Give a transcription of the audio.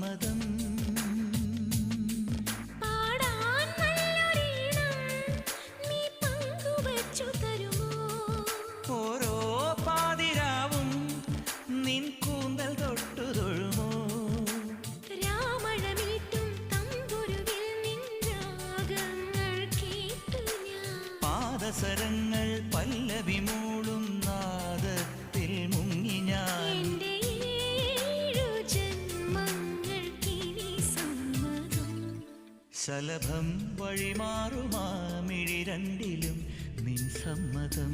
സമ്മതം. ഓരോ പാതിരാവും നിൻ കൂന്തൽ തൊട്ടു തൊഴുമോ? പാദസരങ്ങൾ പല്ലവി മൂളും നാദത്തിൽ മുങ്ങി ഞാൻ. ശലഭം വഴിമാറുമാ മിഴി രണ്ടിലും നിൻ സമ്മതം.